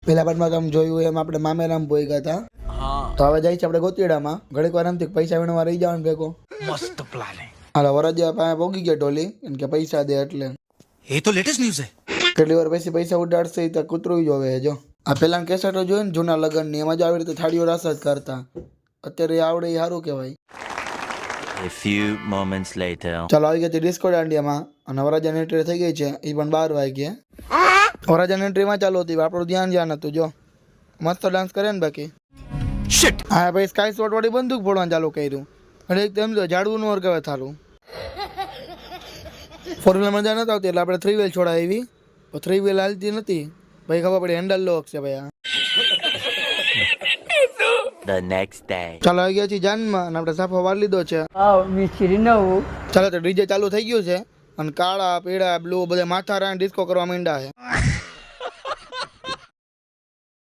પેલા પાર્ટમાં કામ જોયું એમ આપણે મામેરામ પોઈ ગયા હતા. તો હવે જાય છે આપણે ગોતીડામાં. ઘડીક વાર એમથી પૈસા વીણવા રહી જવાનું ભેગો. મસ્ત પ્લાન હે. હાલો વરદિયા પાસે પોગી ગયા ટોલી એમ કે પૈસા દે એટલે. એ તો લેટેસ્ટ ન્યૂઝ હે. કેટલી વાર પછી પૈસા ઉડાડશે તો કૂતરું જોવે જો. આ પેલા કેસેટો જોયું ને જૂના લગ્નની એમાં જ આવી રીતે થાળીઓ રાસ જ કરતા. અત્યારે આવડે એ સારું કહેવાય. A few moments later. ચાલો આવી ગયા ડિસ્કો દાંડિયામાં અને વરાજાની એન્ટ્રી થઈ ગઈ છે. એ પણ 12 વાગ્યે. વરાજાની એન્ટ્રીમાં ચાલુ હતી આપણું ધ્યાન હતું જો. મસ્ત ડાન્સ કરે ને બાકી. શિટ. હા ભાઈ સ્કાય શોટ વાળી બંદૂક ફોડવાનું ચાલુ કર્યું. અને એકદમ જો ઝાડવું નું વર્ગ થારું. 4 વ્હીલર મજા નતા આવતી એટલે આપણે 3 વ્હીલ છોડાવી. 3 વ્હીલ હાલતી નથી ભાઈ ખબર પડી હેન્ડલ લોક છે ભાઈ. The next day. ચાલો આવી ગયા છીએ જાનમાં અને આપણે સાફો વાર લીધો છે. ચાલો તો ડીજે ચાલુ થઈ ગયું છે અને કાળા પીળા બ્લુ બધા માથા રા ડિસ્કો કરવા માંડ્યા છે.